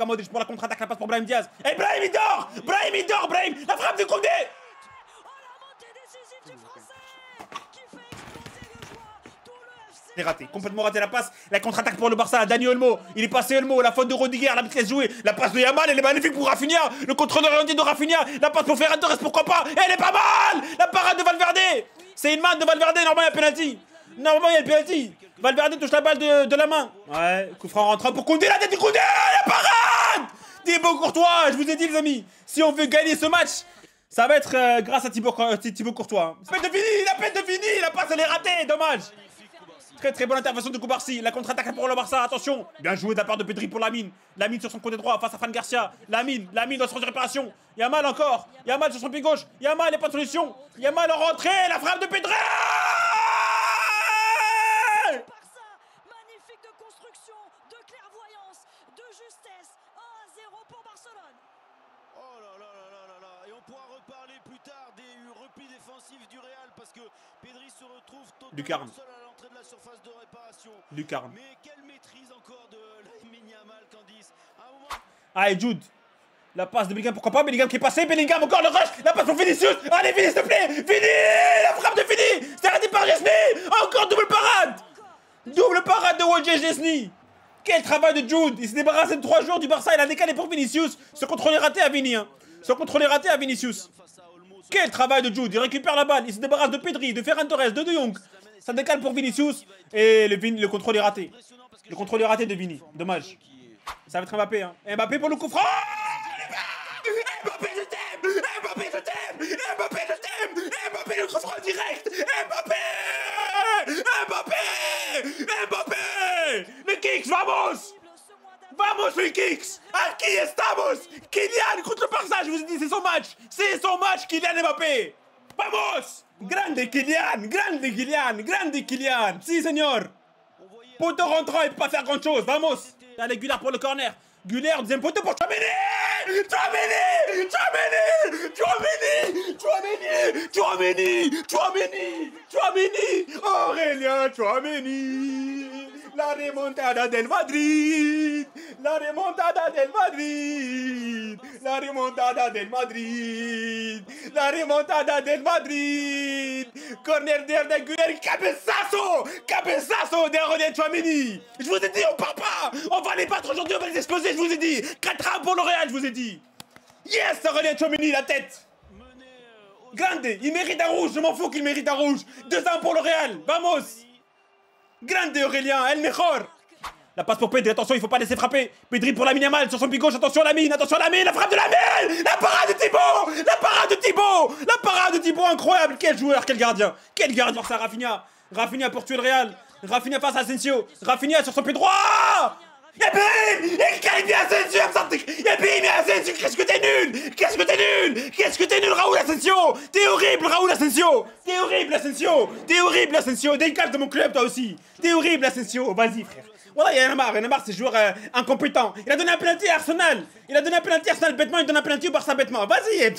Luka Modric pour la contre-attaque, la passe pour Brahim Diaz. Et Brahim il dort. Brahim il dort. Brahim, la frappe de Koundé. C'est raté, complètement raté la passe. La contre-attaque pour le Barça, Dani Olmo. Il est passé Olmo, la faute de Rudiger, la laisse jouer. La passe de Yamal, elle est magnifique pour Rafinha. Le contrôle orienté de Rafinha. La passe pour Ferran Torres, pourquoi pas. Elle est pas mal. La parade de Valverde. C'est une main de Valverde, normalement il y a penalty. Normalement il y a penalty. Valverde touche la balle de la main. Ouais, coup franc rentrant pour Koundé, la tête de Koundé, la parade. Thibaut Courtois, je vous ai dit les amis, si on veut gagner ce match, ça va être grâce à Thibaut Courtois. La peine de fini, la peine de fini, la passe elle est ratée, dommage. Très bonne intervention de Koubarsi. La contre-attaque pour le Barça, attention. Bien joué de la part de Pedri pour Lamine. Lamine sur son côté droit face à Fran Garcia. Lamine dans son réparation. Yamal encore. Yamal sur son pied gauche. Yamal, il n'y a pas de solution. Yamal en rentrée. La frappe de Pedri. Magnifique de construction, de clairvoyance, de justesse. 1-0 pour Barcelone. Oh là là là là là là. Et on pourra reparler plus tard des replis défensifs du Real parce que Pedri se retrouve totalement seul à l'entrée de la surface de réparation. Lucarne. Mais quelle maîtrise encore de Lamine Yamal, Candice. Ah, et Jude. La passe de Bellingham, pourquoi pas. Bellingham qui est passé. Bellingham encore le rush. La passe pour Vinicius. Allez, Vinicius, s'il te plaît. Vini. La frappe de Vini. C'est arrêté par Chesney. Encore double parade. Double parade de Wojciech Szczesny. Quel travail de Jude. Il s'est débarrassé de 3 joueurs du Barça. Il a décalé pour Vinicius. Ce contrôle est raté à Vini. Hein. Ce contrôle est raté à Vinicius. Quel travail de Jude. Il récupère la balle. Il se débarrasse de Pedri, de Ferran Torres, de Jong. Ça décale pour Vinicius. Et le contrôle est raté. Le contrôle est raté de Vini. Dommage. Ça va être Mbappé. Hein. Mbappé pour le coup franc. Mbappé, je t'aime. Mbappé, je t'aime. Mbappé, je t'aime. Mbappé, le coup franc direct. Mbappé. Mbappé. Mbappé. Le kicks, vamos. Vamos, le kicks. Aquí estamos. Kylian contre le Barça, je vous ai dit, c'est son match. C'est son match, Kylian Mbappé. Vamos. Grande Kylian. Grande Kylian. Grande Kylian. Si, señor. Poteau rentrant, il peut pas faire grand chose. Vamos. Allez, Güler pour le corner. Güler, deuxième poteau pour Tchouaméni. Tchouaméni. Tchouaméni. Tchouaméni. Tchouaméni. Tchouaméni. Tchouaméni. Tchouaméni. Aurélien Tchouaméni. La remontada del Madrid. La remontada del Madrid. La remontada del Madrid. La remontada del Madrid. Corner de Güler. Cabezazo. Cabezazo d'Aurélien Tchouaméni. Je vous ai dit, on part pas. On va les battre aujourd'hui, on va les exploser, je vous ai dit. 4-1 pour le Real, je vous ai dit. Yes, Aurélien Tchouaméni, la tête. Grande, il mérite un rouge, je m'en fous qu'il mérite un rouge. 2-1 pour le Real, vamos. Grande Aurélien, el mejor. La passe pour Pedri, attention, il faut pas laisser frapper. Pedri pour Lamine Yamal, sur son pied gauche, attention Lamine, la frappe de Lamine. La parade de Thibaut. La parade de Thibaut. La parade de Thibaut, incroyable. Quel joueur, quel gardien. Quel gardien, ça, Rafinha. Rafinha pour tuer le Real. Rafinha face à Asensio. Rafinha sur son pied droit. Et bim. Et quel bien Asensio. Et bim, Asensio, qu'est-ce que t'es nul. Qu'est-ce que t'es nul. Qu'est-ce que t'es nul, Raúl Asensio. T'es horrible, Raúl Asensio. T'es horrible, Asensio. T'es horrible, Asensio. Dégage de mon club, toi aussi. T'es horrible, Asensio. Vas-y, frère. Voilà, il y en a marre, c'est joueur incompétent. Il a donné un penalty à Arsenal. Il a donné un penalty à Arsenal bêtement, il donne un penalty au Barça bêtement. Vas-y,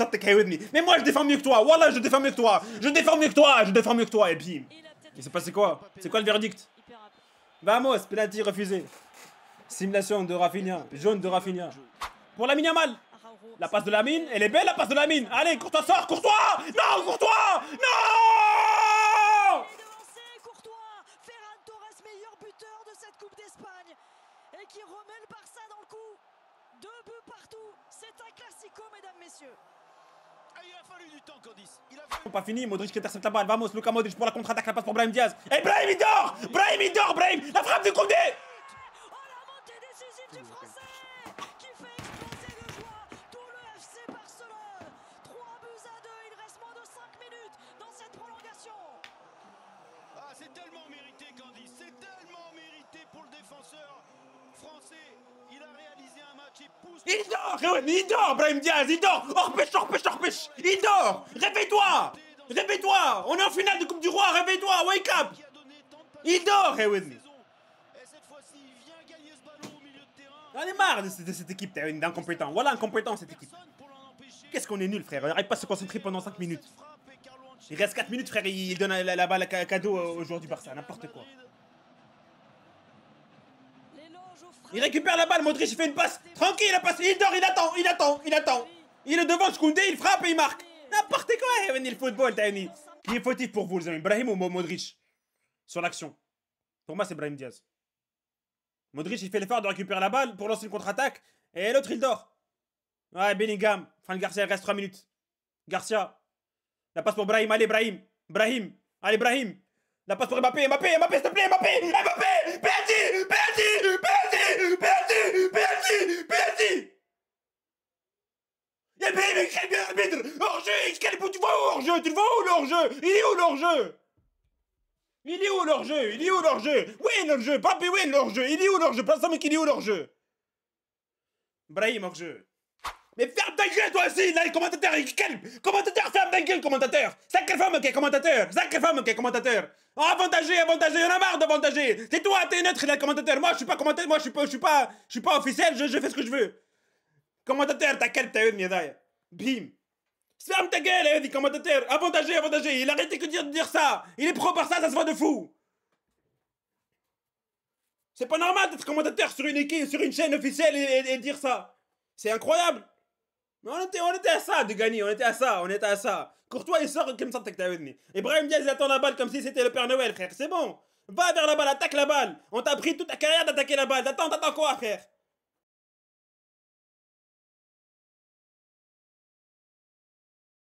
mais moi je défends mieux que toi. Voilà, je défends mieux que toi. Je défends mieux que toi, je défends mieux que toi. Et bim. Il s'est passé quoi? C'est quoi le verdict? Vamos, penalty refusé. Simulation de Rafinha, jaune de Rafinha. Pour Lamine Yamal. La passe de Lamine, elle est belle la passe de Lamine. Allez, Courtois sort, Courtois. Non, Courtois. Non. Coupe d'Espagne et qui remet le Barça dans le coup. 2 buts partout, c'est un classico, mesdames, messieurs. Ah, il a fallu du temps, Candice. Pas fini, Modric qui intercepte la balle. Vamos, Luka Modric pour la contre-attaque, la passe pour Brahim Diaz. Et Brahim il dort. Brahim il dort, Brahim. La frappe de Koundé. Oh, la montée décisive du Français qui fait exploser le joie. Tout le FC Barcelone. 3 buts à 2, il reste moins de 5 minutes dans cette prolongation. Ah, c'est tellement mérité, Candice. C'est tellement mérité pour le défenseur français. Il a réalisé un match époustouflant. Il dort, Brahim Diaz, il dort. Repêche. Il dort. Réveille-toi. On est en finale de Coupe du Roi, réveille-toi, wake up. Il dort, Réwedni. Et cette fois-ci, il vient gagner ce ballon au milieu de terrain. On est marre de cette équipe d'incompétents. Voilà, incompétent cette équipe. Qu'est-ce qu'on est nul, frère. On n'arrive pas à se concentrer pendant 5 minutes. Il reste 4 minutes, frère, il donne la balle à cadeau aux joueurs du Barça, n'importe quoi. L'éloge aux Il récupère la balle, Modric il fait une passe. Tranquille, la passe, il dort, il attend. Il est devant Koundé, il frappe et il marque. N'importe quoi, le football, Tani. Qui est fautif pour vous, les amis, Brahim ou Modric? Sur l'action. Pour moi, c'est Brahim Diaz. Modric, il fait l'effort de récupérer la balle pour lancer une contre-attaque. Et l'autre, il dort. Ouais, Bellingham. Franck Garcia, il reste 3 minutes. Garcia. La passe pour Brahim. Allez, Brahim. Allez, Brahim. La passe pour Mbappé, s'il te plaît, Mbappé. Penalty. Il y a quel arbitre. Hors-jeu, tu vois où hors-jeu? Tu le vois où le hors-jeu? Il est où le hors-jeu? Oui, l'hors-jeu. Mbappé, oui, l'hors-jeu. Il est où l'hors-jeu? Place mec, il est où l'hors-jeu? Brahim, hors-jeu. Mais ferme ta gueule, toi aussi, là, les commentateurs, commentateur, ferme ta gueule, commentateur. Sacré femme qui est commentateur. Avantagé, y'en a marre d'avantager. C'est toi, t'es neutre, là, commentateur. Moi, je suis pas commentateur, moi, je suis pas officiel, je fais ce que je veux. Commentateur, ta gueule, t'as eu, Miedaya. Bim. Ferme ta gueule, dit commentateur. Avantagé. Il a arrêté que de dire ça. Il est pro par ça se voit de fou. C'est pas normal d'être commentateur sur une équipe, sur une chaîne officielle et dire ça. C'est incroyable. Mais on était à ça de gagner, on était à ça. Courtois il sort comme ça, et Brahim Diaz il attend la balle comme si c'était le Père Noël, frère. C'est bon. Va vers la balle, attaque la balle. On t'a pris toute ta carrière d'attaquer la balle. T'attends quoi, frère?